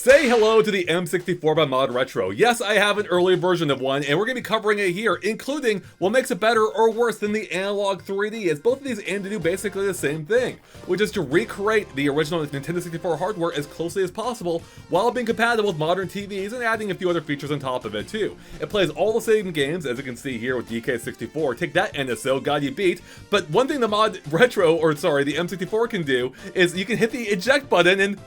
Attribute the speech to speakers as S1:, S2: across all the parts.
S1: Say hello to the M64 by modretro. Yes, I have an early version of one, and we're going to be covering it here, including what makes it better or worse than the Analogue 3D, as both of these aim to do basically the same thing, which is to recreate the original Nintendo 64 hardware as closely as possible while being compatible with modern TVs and adding a few other features on top of it too. It plays all the same games, as you can see here with DK64. Take that, NSO, got you beat. But one thing the the M64 can do is you can hit the eject button and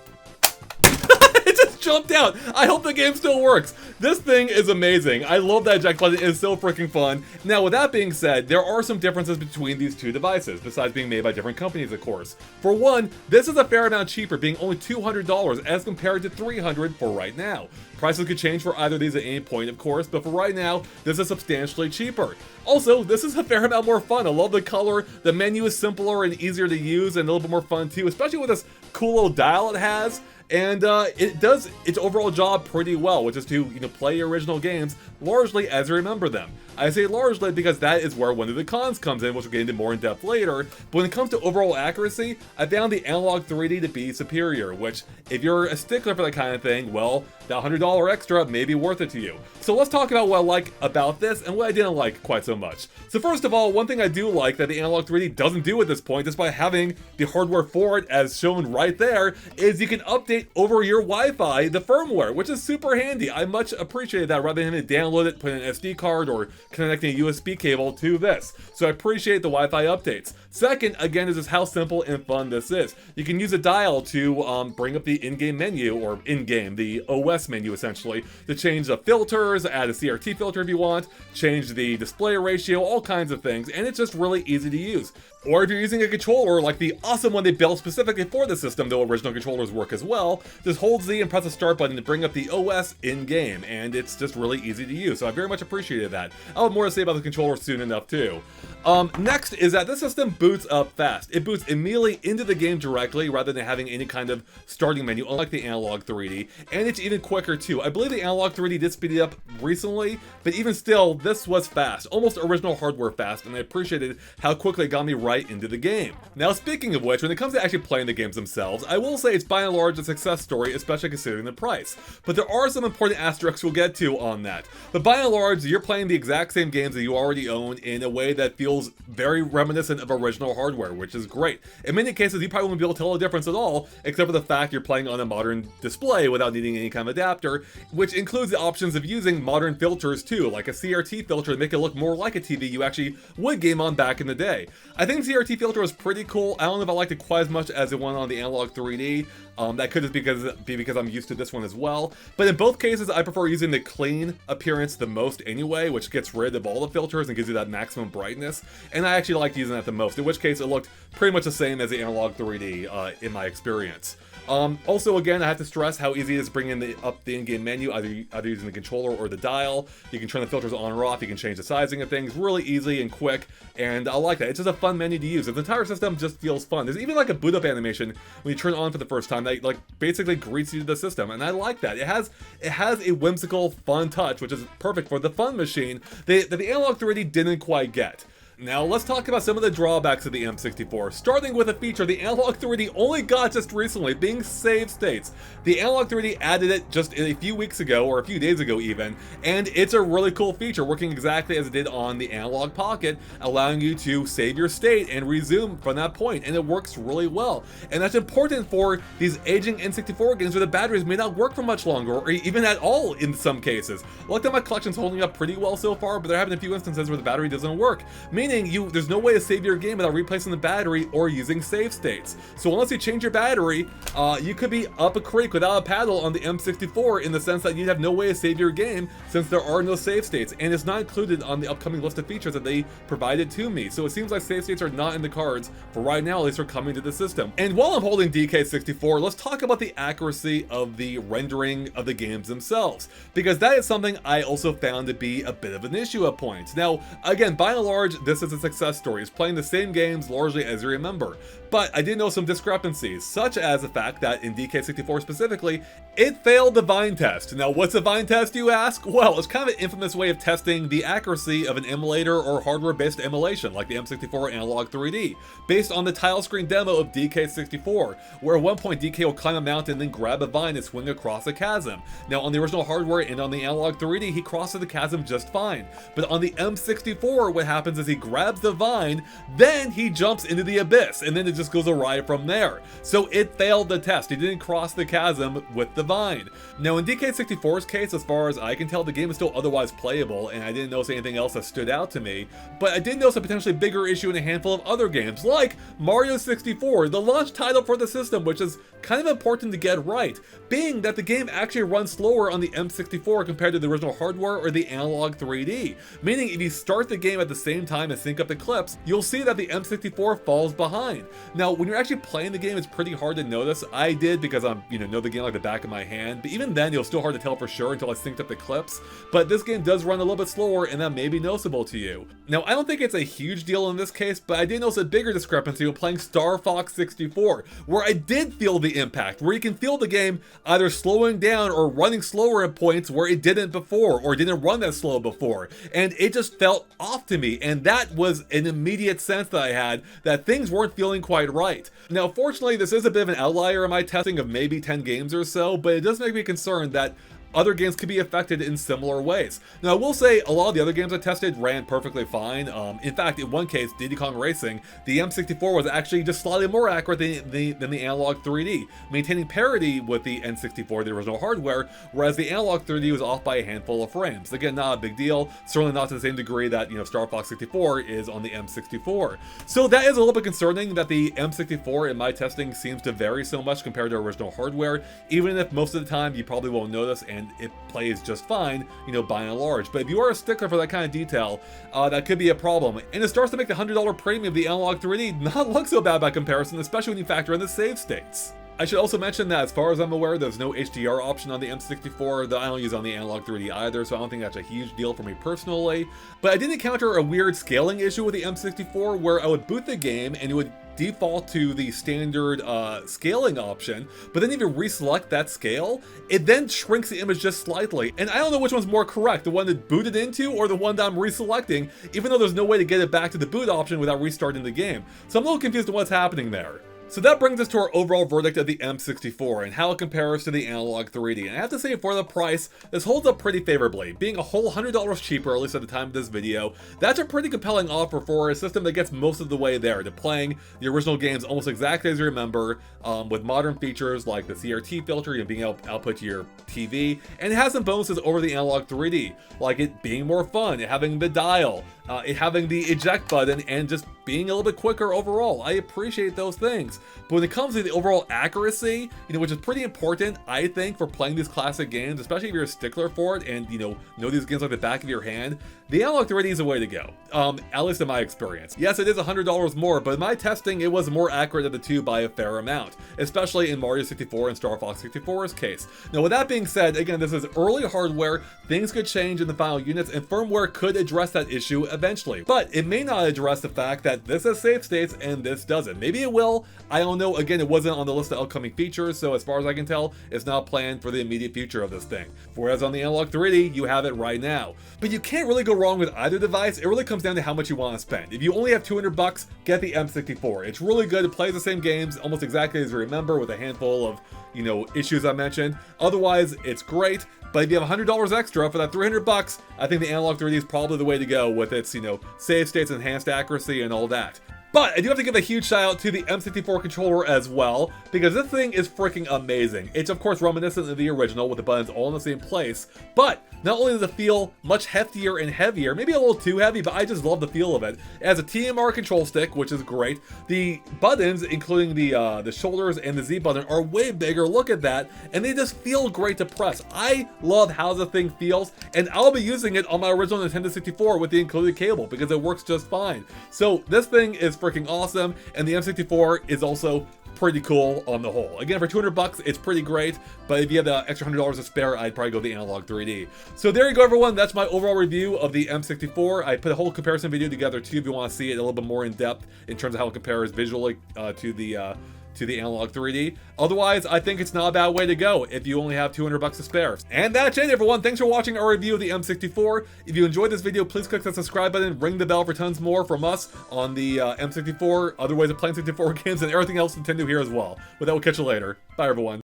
S1: it just jumped out. I hope the game still works. This thing is amazing. I love that eject button. It is so freaking fun. Now, with that being said, there are some differences between these two devices, besides being made by different companies, of course. For one, this is a fair amount cheaper, being only $200 as compared to $300 for right now. Prices could change for either of these at any point, of course, but for right now, this is substantially cheaper. Also, this is a fair amount more fun. I love the color. The menu is simpler and easier to use and a little bit more fun too, especially with this cool little dial it has. And it does its overall job pretty well, which is to play your original games largely as you remember them. I say largely because that is where one of the cons comes in, which we'll get into more in depth later. But when it comes to overall accuracy, I found the Analogue 3D to be superior, which if you're a stickler for that kind of thing, well, that $100 extra may be worth it to you. So let's talk about what I like about this and what I didn't like quite so much. So first of all, one thing I do like that the Analogue 3D doesn't do at this point, despite having the hardware for it as shown right there, is you can update over your Wi-Fi the firmware, which is super handy. I much appreciated that rather than having to download it, put in an SD card, or connecting a USB cable to this. So I appreciate the Wi-Fi updates. Second, again, is just how simple and fun this is. You can use a dial to bring up the in-game menu, or in-game, the OS menu essentially, to change the filters, add a CRT filter if you want, change the display ratio, all kinds of things, and it's just really easy to use. Or if you're using a controller like the awesome one they built specifically for the system, though original controllers work as well, just hold Z and press the start button to bring up the OS in-game, and it's just really easy to use, so I very much appreciated that. I'll have more to say about the controller soon enough too. Next is that this system boots up fast. It boots immediately into the game directly rather than having any kind of starting menu, unlike the Analogue 3D, and it's even quicker too. I believe the Analogue 3D did speed it up recently, but even still, this was fast, almost original hardware fast, and I appreciated how quickly it got me right into the game. Now, speaking of which, when it comes to actually playing the games themselves, I will say it's by and large a success story, especially considering the price. But there are some important asterisks we'll get to on that. But by and large, you're playing the exact same games that you already own in a way that feels very reminiscent of original hardware, which is great. In many cases, you probably won't be able to tell the difference at all, except for the fact you're playing on a modern display without needing any kind of adapter, which includes the options of using modern filters too, like a CRT filter to make it look more like a TV you actually would game on back in the day. I think CRT filter was pretty cool. I don't know if I liked it quite as much as the one on the Analogue 3D. That could just be because I'm used to this one as well. But in both cases, I prefer using the clean appearance the most anyway, which gets rid of all the filters and gives you that maximum brightness. And I actually liked using that the most, in which case it looked pretty much the same as the Analogue 3D in my experience. Also, again, I have to stress how easy it is bringing up the in-game menu, either using the controller or the dial. You can turn the filters on or off, you can change the sizing of things, really easy and quick, and I like that. It's just a fun menu to use. The entire system just feels fun. There's even like a boot up animation when you turn it on for the first time that like basically greets you to the system, and I like that. It has a whimsical, fun touch, which is perfect for the fun machine that the Analogue 3D didn't quite get. Now let's talk about some of the drawbacks of the M64, starting with a feature the Analogue 3D only got just recently, being save states. The Analogue 3D added it just a few weeks ago, or a few days ago even, and it's a really cool feature, working exactly as it did on the Analogue Pocket, allowing you to save your state and resume from that point, and it works really well. And that's important for these aging N64 games where the batteries may not work for much longer, or even at all in some cases. I like that my collection's holding up pretty well so far, but there have been a few instances where the battery doesn't work, meaning there's no way to save your game without replacing the battery or using save states. So unless you change your battery, you could be up a creek without a paddle on the M64, in the sense that you'd have no way to save your game since there are no save states, and it's not included on the upcoming list of features that they provided to me. So it seems like save states are not in the cards for right now, at least for coming to the system. And while I'm holding DK64, let's talk about the accuracy of the rendering of the games themselves, because that is something I also found to be a bit of an issue at points. Now, again, by and large, this is a success story. It's playing the same games largely as you remember. But I did know some discrepancies, such as the fact that in DK64 specifically, it failed the Vine test. Now, what's a Vine test, you ask? Well, it's kind of an infamous way of testing the accuracy of an emulator or hardware-based emulation, like the M64 Analogue 3D, based on the tile screen demo of DK64, where at one point DK will climb a mountain, then grab a vine and swing across a chasm. Now, on the original hardware and on the Analogue 3D, he crosses the chasm just fine. But on the M64, what happens is he grabs the vine, then he jumps into the abyss, and then it just goes awry from there. So it failed the test. He didn't cross the chasm with the vine. Now, in DK64's case, as far as I can tell, the game is still otherwise playable, and I didn't notice anything else that stood out to me. But I did notice a potentially bigger issue in a handful of other games, like Mario 64, the launch title for the system, which is kind of important to get right, being that the game actually runs slower on the M64 compared to the original hardware or the Analogue 3D. Meaning, if you start the game at the same time and sync up the clips, you'll see that the M64 falls behind. Now, when you're actually playing the game, it's pretty hard to notice. I did because I'm, know the game like the back of my hand, but even then, it's still hard to tell for sure until I synced up the clips. But this game does run a little bit slower, and that may be noticeable to you. Now, I don't think it's a huge deal in this case, but I did notice a bigger discrepancy when playing Star Fox 64, where I did feel the impact, where you can feel the game either slowing down or running slower at points where it didn't before, or didn't run that slow before, and it just felt off to me, and that was an immediate sense that I had that things weren't feeling quite right. Now, fortunately, this is a bit of an outlier in my testing of maybe 10 games or so, but it does make me concerned that other games could be affected in similar ways. Now, I will say a lot of the other games I tested ran perfectly fine. In fact, in one case, Diddy Kong Racing, the M64 was actually just slightly more accurate than the Analogue 3D, maintaining parity with the N64, the original hardware, whereas the Analogue 3D was off by a handful of frames. Again, not a big deal, certainly not to the same degree that, Star Fox 64 is on the M64. So that is a little bit concerning that the M64 in my testing seems to vary so much compared to original hardware, even if most of the time you probably won't notice and it plays just fine, by and large. But if you are a stickler for that kind of detail, that could be a problem. And it starts to make the $100 premium of the Analogue 3D not look so bad by comparison, especially when you factor in the save states. I should also mention that as far as I'm aware, there's no HDR option on the M64 that I don't use on the Analogue 3D either, so I don't think that's a huge deal for me personally. But I did encounter a weird scaling issue with the M64 where I would boot the game and it would default to the standard scaling option, but then if you reselect that scale, it then shrinks the image just slightly. And I don't know which one's more correct, the one that booted into or the one that I'm reselecting, even though there's no way to get it back to the boot option without restarting the game. So I'm a little confused on what's happening there. So that brings us to our overall verdict of the M64 and how it compares to the Analogue 3D. And I have to say, for the price, this holds up pretty favorably. Being a whole $100 cheaper, at least at the time of this video, that's a pretty compelling offer for a system that gets most of the way there to playing the original games almost exactly as you remember, with modern features like the CRT filter and being able to output to your TV, and it has some bonuses over the Analogue 3D, like it being more fun, it having the dial, it having the eject button, and just being a little bit quicker overall. I appreciate those things. But when it comes to the overall accuracy, which is pretty important, I think, for playing these classic games, especially if you're a stickler for it and, know these games like the back of your hand, the Analogue 3D is the way to go, at least in my experience. Yes, it is $100 more, but in my testing, it was more accurate of the two by a fair amount, especially in Mario 64 and Star Fox 64's case. Now, with that being said, again, this is early hardware, things could change in the final units, and firmware could address that issue eventually. But it may not address the fact that this has save states and this doesn't. Maybe it will, I don't know. Again, it wasn't on the list of upcoming features, so as far as I can tell, it's not planned for the immediate future of this thing. Whereas on the Analogue 3D, you have it right now. But you can't really go wrong with either device. It really comes down to how much you want to spend. If you only have $200, get the M64. It's really good. It plays the same games almost exactly as you remember, with a handful of, issues I mentioned. Otherwise, it's great. But if you have $100 extra for that $300, I think the Analogue 3D is probably the way to go with its, save states, enhanced accuracy, and all that. But I do have to give a huge shout out to the M64 controller as well, because this thing is freaking amazing. It's of course reminiscent of the original with the buttons all in the same place, but not only does it feel much heftier and heavier, maybe a little too heavy, but I just love the feel of it. It has a TMR control stick, which is great. The buttons, including the shoulders and the Z button, are way bigger. Look at that, and they just feel great to press. I love how the thing feels, and I'll be using it on my original Nintendo 64 with the included cable because it works just fine. So this thing is freaking awesome, and the M64 is also pretty cool on the whole. Again, for 200 bucks, it's pretty great, but if you have the extra $100 to spare, I'd probably go the Analogue 3D. So there you go, everyone. That's my overall review of the M64. I put a whole comparison video together too if you want to see it a little bit more in depth in terms of how it compares visually to the Analogue 3D. Otherwise, I think it's not a bad way to go if you only have 200 bucks to spare. And that's it, everyone. Thanks for watching our review of the M64. If you enjoyed this video, please click that subscribe button, ring the bell for tons more from us on the M64, other ways of playing 64 games, and everything else Nintendo here as well. With that, we'll catch you later. Bye, everyone.